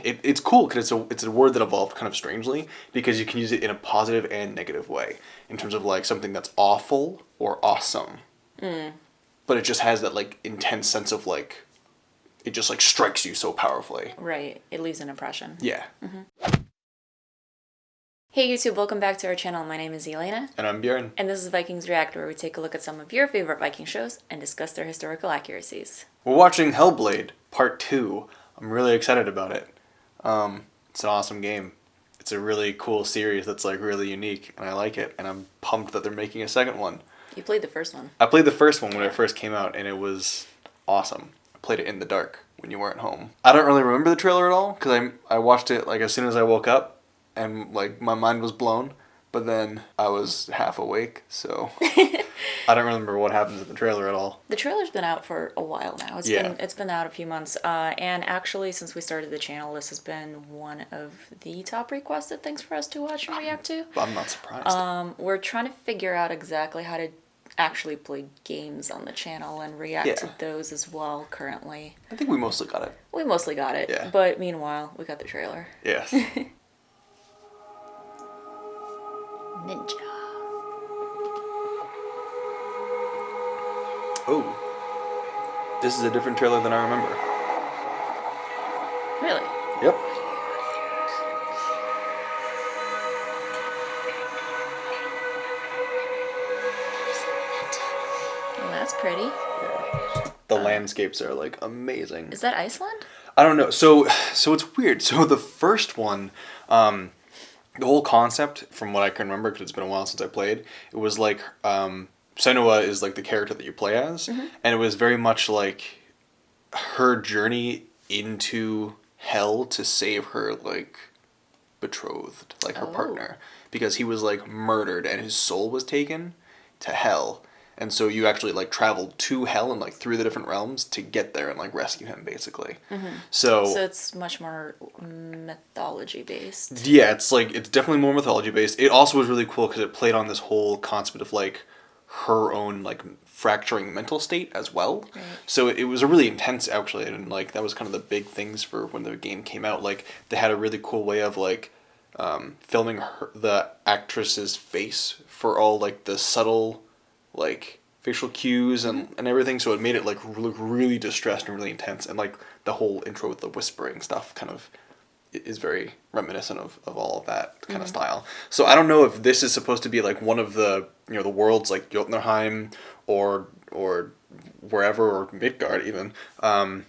it's cool because it's a word that evolved kind of strangely because you can use it in a positive and negative way in terms of like something that's awful or awesome. But it just has that like intense sense of like it just like strikes you so powerfully. Right. It leaves an impression. Yeah. Hey YouTube, welcome back to our channel. My name is Elena. And I'm Bjorn. And this is Vikings React, where we take a look at some of your favorite Viking shows and discuss their historical accuracies. We're watching Hellblade Part 2. I'm really excited about it. It's an awesome game. It's a really cool series that's like really unique, and I like it. And I'm pumped that they're making a second one. You played the first one. I played the first one when it first came out, and it was awesome. I played it in the dark when you weren't home. I don't really remember the trailer at all because I watched it like as soon as I woke up, and like my mind was blown. But then I was half awake, so I don't remember what happens in the trailer at all. The trailer's been out for a while now. It's been out a few months. And actually, since we started the channel, this has been one of the top requested things for us to watch and react to. I'm not surprised. We're trying to figure out exactly how to actually play games on the channel and react to those as well currently. I think we mostly got it. We mostly got it. Yeah. But meanwhile, we got the trailer. Yes. Ninja. Oh. This is a different trailer than I remember. Really? Yep. Well, that's pretty. Yeah. The landscapes are like amazing. Is that Iceland? I don't know. So it's weird. So the first one, the whole concept, from what I can remember, because it's been a while since I played, it was like Senua is like the character that you play as, and it was very much like her journey into hell to save her like betrothed, like her partner, because he was like murdered and his soul was taken to hell. And so you actually like traveled to hell and like through the different realms to get there and like rescue him, basically. So it's much more mythology based. Yeah, it's definitely more mythology based. It also was really cool because it played on this whole concept of like her own like fracturing mental state as well. Right. So it was a really intense actually, and like that was kind of the big things for when the game came out. Like they had a really cool way of like filming the actress's face for all like the subtle like facial cues and everything, so it made it like look really distressed and really intense, and like the whole intro with the whispering stuff kind of is very reminiscent of all of that kind of style. So I don't know if this is supposed to be like one of the the worlds like Jotunheim or wherever, or Midgard even, or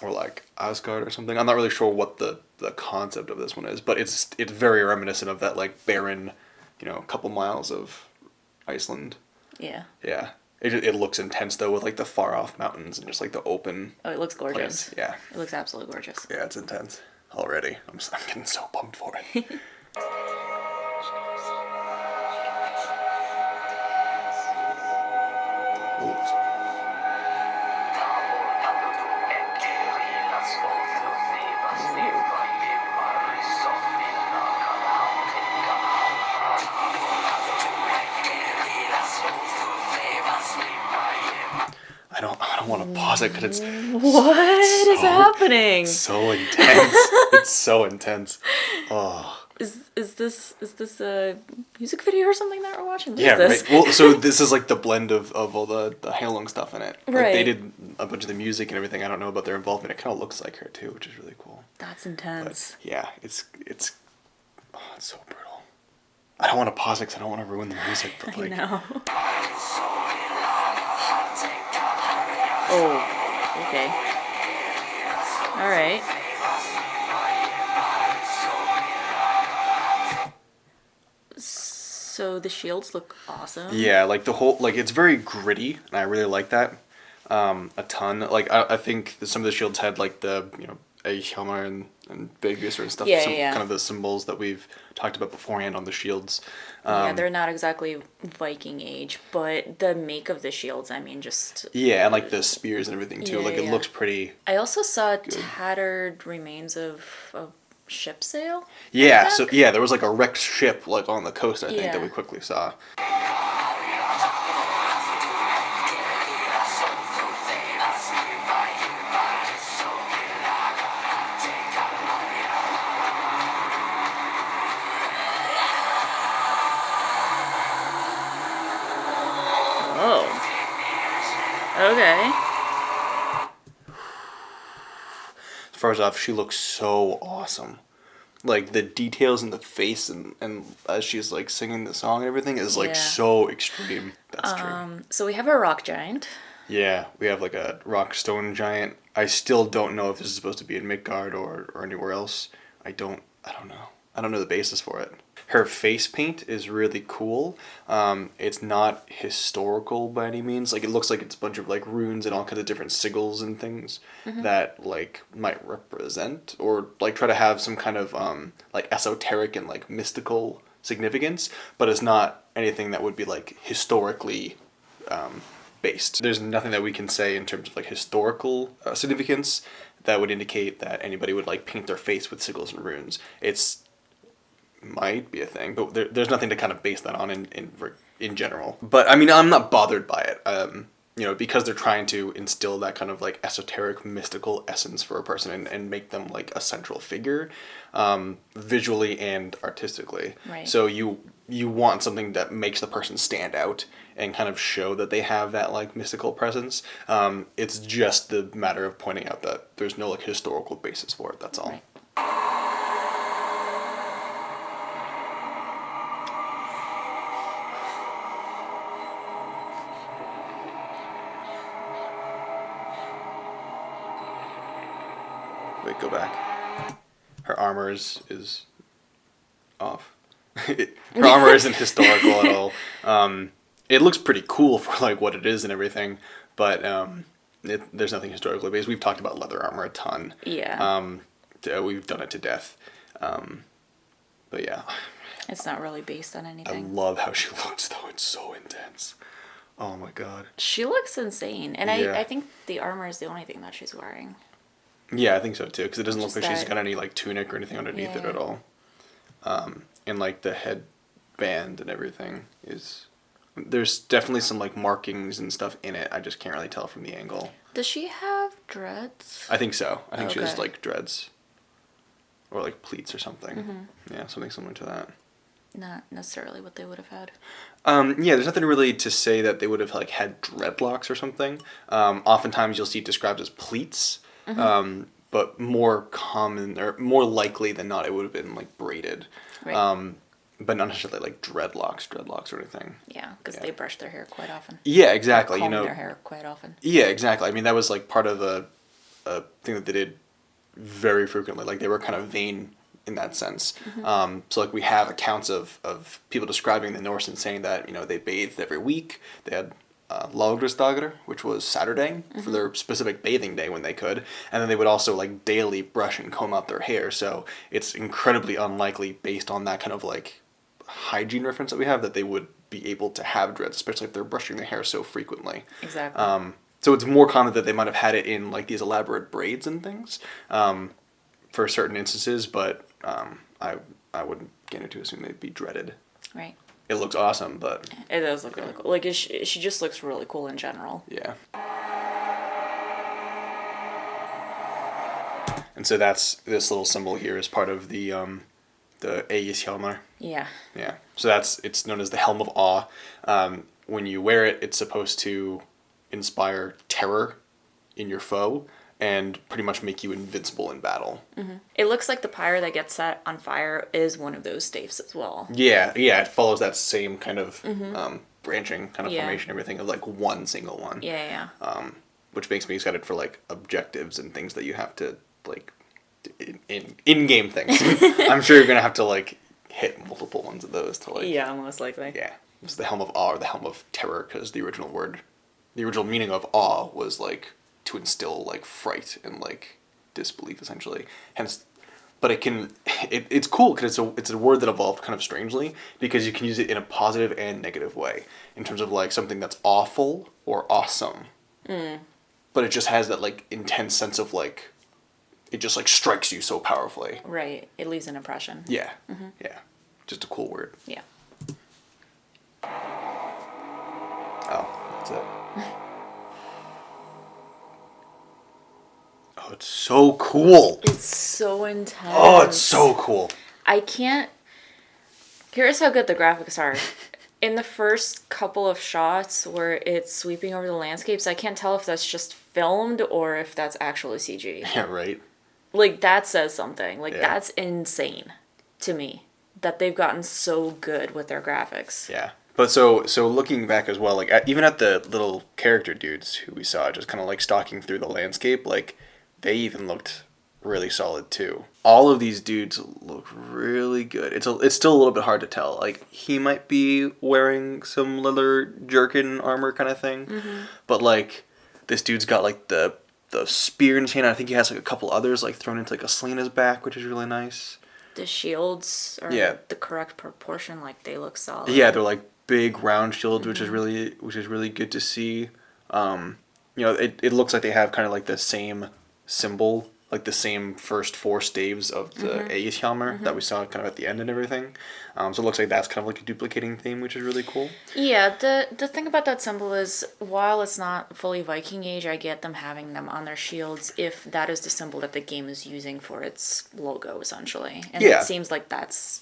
like Asgard or something. I'm not really sure what the concept of this one is, but it's very reminiscent of that like barren couple miles of Iceland. Yeah. Yeah. It looks intense though, with like the far off mountains and just like the open. Oh, it looks gorgeous. Plains. Yeah. It looks absolutely gorgeous. Yeah, it's intense already. I'm getting so pumped for it. I don't want to pause it because What is happening? It's so intense. It's so intense. Oh. Is this a music video or something that we're watching? What Yeah, is this? right. Well, so this is like the blend of all the Heilung stuff in it. Like Right. they did a bunch of the music and everything. I don't know about their involvement. It kind of looks like her too, which is really cool. That's intense. But yeah, it's so brutal. I don't want to pause it because I don't want to ruin the music. But like, I know. Oh, okay. All right. So the shields look awesome. Yeah, like the whole it's very gritty, and I really like that a ton. Like I think some of the shields had like the Eichhammer and Vegas or stuff. Yeah. Kind of the symbols that we've talked about beforehand on the shields. Yeah, they're not exactly Viking age, but the make of the shields, I mean, just... Yeah, and like the spears and everything too. Yeah, It looks pretty... I also saw tattered remains of a ship sail. Yeah, so yeah, there was like a wrecked ship like on the coast, I think, Yeah. that we quickly saw. Okay. As far as off, she looks so awesome. Like the details in the face and as she's like singing the song and everything is like so extreme. That's true. So we have a rock giant. Yeah, we have like a rock stone giant. I still don't know if this is supposed to be in Midgard or anywhere else. I don't know. I don't know the basis for it. Her face paint is really cool. It's not historical by any means. Like it looks like it's a bunch of like runes and all kinds of different sigils and things that like might represent or like try to have some kind of like esoteric and like mystical significance, but it's not anything that would be like historically based. There's nothing that we can say in terms of like historical significance that would indicate that anybody would like paint their face with sigils and runes. It's might be a thing, but there's nothing to kind of base that on in general. But I mean, I'm not bothered by it. Because they're trying to instill that kind of like esoteric, mystical essence for a person and make them like a central figure, visually and artistically. Right. So you want something that makes the person stand out and kind of show that they have that like mystical presence. It's just the matter of pointing out that there's no like historical basis for it. That's all. Right. Wait, go back. Her armor is off. Her armor isn't historical at all. It looks pretty cool for like what it is and everything, but there's nothing historically based. We've talked about leather armor a ton. Yeah. We've done it to death. But yeah. It's not really based on I anything. love how she looks though. It's so intense. Oh my god. She looks insane, and Yeah. I think the armor is the only thing that she's wearing. Yeah, I think so too, because it doesn't look Just like she's that- got any like tunic or anything underneath it Yeah. at all. And like the headband and everything is. There's definitely some like markings and stuff in it. I just can't really tell from the angle. Does she have dreads? I think so. I think she has Okay. like dreads. Or like pleats or something. Yeah, something similar to that. Not necessarily what they would have had. Yeah, there's nothing really to say that they would have like had dreadlocks or something. Oftentimes you'll see it described as pleats. But more common or more likely than not, it would have been like braided. Right. But not necessarily like dreadlocks or anything. Yeah, because Yeah. they brush their hair quite often. Yeah, exactly. Comb their hair quite often. Yeah, exactly. I mean, that was like part of a thing that they did very frequently. Like they were kind of vain in that sense. So like we have accounts of people describing the Norse and saying that they bathed every week. They had Lagrisdagar, which was Saturday for their specific bathing day when they could, and then they would also like daily brush and comb out their hair. So it's incredibly unlikely, based on that kind of like hygiene reference that we have, that they would be able to have dreads, especially if they're brushing their hair so frequently. Exactly. So it's more common that they might have had it in like these elaborate braids and things, for certain instances, but I wouldn't get into assume they'd be dreaded. Right. It looks awesome, but It does look really cool. Like, she just looks really cool in general. yeah. And so that's this little symbol here is part of the Aegis Hjelmar. Yeah. Yeah. So it's known as the Helm of Awe. When you wear it, it's supposed to inspire terror in your foe and pretty much make you invincible in battle. It looks like the pyre that gets set on fire is one of those staves as well. Yeah, it follows that same kind of branching kind of Yeah. formation, everything of like one single one. Yeah. Which makes me excited for like objectives and things that you have to like in-game things. I'm sure you're gonna have to like hit multiple ones of those to like. Yeah, most likely. Yeah, it's the Helm of Awe or the Helm of Terror, because the original meaning of awe was like to instill like fright and like disbelief essentially. Hence, but it's cool because it's a word that evolved kind of strangely, because you can use it in a positive and negative way in terms of like something that's awful or awesome. But it just has that like intense sense of like, it just like strikes you so powerfully. Right. It leaves an impression. Yeah. Yeah. Just a cool word. Yeah. Oh, that's it. Oh, it's so cool. It's so intense. Oh, it's so cool. I can't... Here's how good the graphics are. In the first couple of shots where it's sweeping over the landscapes, I can't tell if that's just filmed or if that's actually CG. Yeah, right. Like, that says something. Like, Yeah. that's insane to me that they've gotten so good with their graphics. Yeah. But so looking back as well, like even at the little character dudes who we saw just kind of like stalking through the landscape, like they even looked really solid too. All of these dudes look really good. It's still a little bit hard to tell. Like he might be wearing some leather jerkin armor kind of thing, but like this dude's got like the spear in his hand. I think he has like a couple others like thrown into like a sling in his back, which is really nice. The shields are the correct proportion. Like, they look solid. Yeah, they're like big round shields, which is really good to see. It looks like they have kind of like the same symbol, like the same first four staves of the Eishjalmar that we saw kind of at the end and everything. So it looks like that's kind of like a duplicating theme, which is really cool. Yeah, the thing about that symbol is, while it's not fully Viking Age, I get them having them on their shields if that is the symbol that the game is using for its logo, essentially. And it seems like that's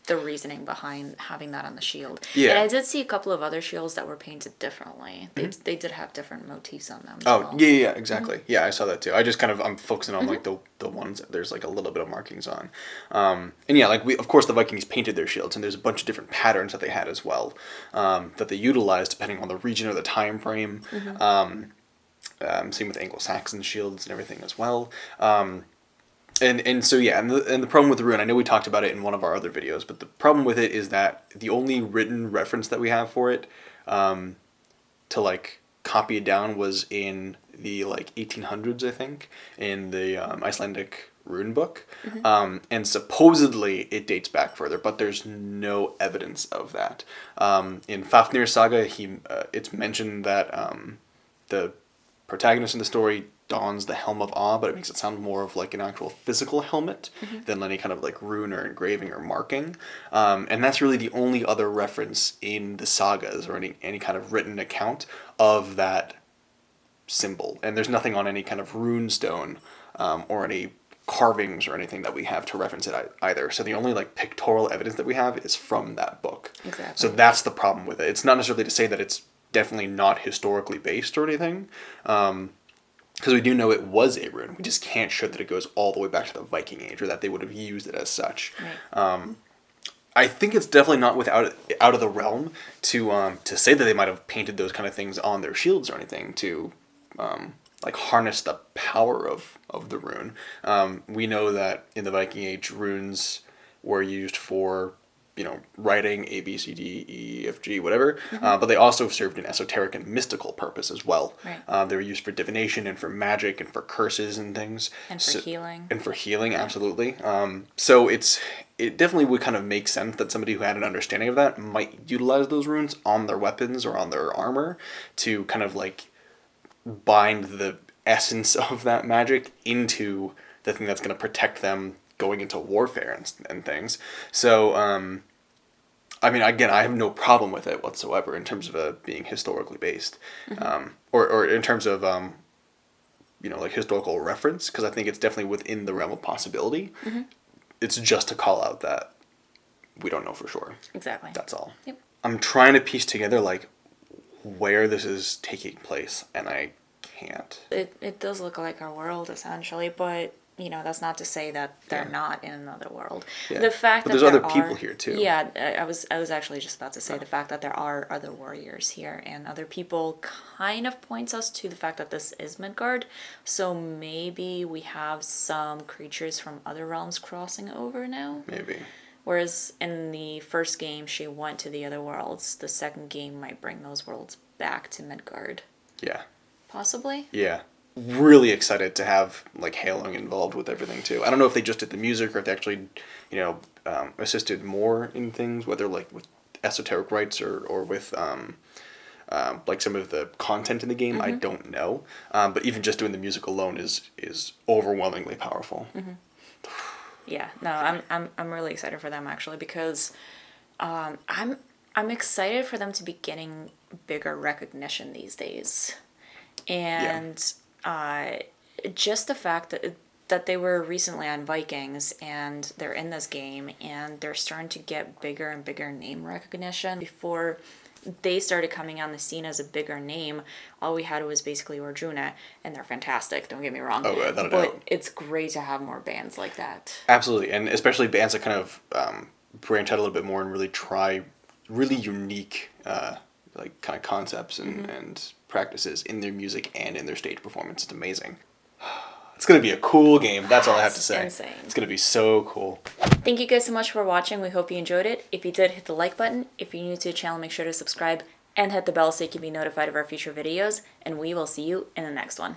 the reasoning behind having that on the shield. Yeah. And I did see a couple of other shields that were painted differently. They did have different motifs on them as well. Yeah, exactly. Yeah, I saw that too. I just I'm focusing on like the ones that there's like a little bit of markings on. And yeah, like of course the Vikings painted their shields, and there's a bunch of different patterns that they had as well, that they utilized depending on the region or the time frame. Same with Anglo-Saxon shields and everything as well. And so yeah, and the problem with the rune, I know we talked about it in one of our other videos, but the problem with it is that the only written reference that we have for it, to like copy it down, was in the like 1800s, I think, in the Icelandic rune book, and supposedly it dates back further, but there's no evidence of that. In Fafnir's Saga, it's mentioned that the protagonist in the story dons the Helm of Awe, but it makes it sound more of like an actual physical helmet than any kind of like rune or engraving or marking. And that's really the only other reference in the sagas or any kind of written account of that symbol. And there's nothing on any kind of rune stone or any carvings or anything that we have to reference it either. So the only like pictorial evidence that we have is from that book. Exactly. So that's the problem with it. It's not necessarily to say that it's definitely not historically based or anything. Because we do know it was a rune. We just can't show that it goes all the way back to the Viking Age, or that they would have used it as such. Right. I think it's definitely not out of the realm to say that they might have painted those kind of things on their shields or anything to like harness the power of the rune. We know that in the Viking Age, runes were used for writing A, B, C, D, E, F, G, whatever. But they also served an esoteric and mystical purpose as well. Right. They were used for divination and for magic and for curses and things. And for healing. And for healing, absolutely. So it definitely would kind of make sense that somebody who had an understanding of that might utilize those runes on their weapons or on their armor to kind of like bind the essence of that magic into the thing that's going to protect them going into warfare and things. So, I mean, again, I have no problem with it whatsoever in terms of being historically based, or in terms of like historical reference, because I think it's definitely within the realm of possibility. It's just to call out that we don't know for sure. Exactly. That's all. Yep. I'm trying to piece together like where this is taking place, and I can't. It does look like our world essentially, but that's not to say that they're not in another world. Yeah. The fact but that there's there other people here too. Yeah, I was actually just about to say the fact that there are other warriors here and other people kind of points us to the fact that this is Midgard. So maybe we have some creatures from other realms crossing over now. Maybe. Whereas in the first game she went to the other worlds, the second game might bring those worlds back to Midgard. Yeah. Possibly? Yeah. Really excited to have like Heilung involved with everything too. I don't know if they just did the music or if they actually, assisted more in things, whether like with esoteric rites or with like some of the content in the game. I don't know. But even just doing the music alone is overwhelmingly powerful. Yeah, no, I'm really excited for them actually because I'm excited for them to be getting bigger recognition these days. And just the fact that that they were recently on Vikings, and they're in this game, and they're starting to get bigger and bigger name recognition. Before they started coming on the scene as a bigger name, all we had was basically Arjuna, and they're fantastic, don't get me wrong. Oh, without a but doubt. it's great to have more bands like that. Absolutely, and especially bands that kind of branch out a little bit more and really try really unique like kind of concepts and practices in their music and in their stage performance. It's amazing. It's going to be a cool game. That's all I have to say. Insane. It's going to be so cool. Thank you guys so much for watching. We hope you enjoyed it. If you did, hit the like button. If you're new to the channel, make sure to subscribe and hit the bell so you can be notified of our future videos. And we will see you in the next one.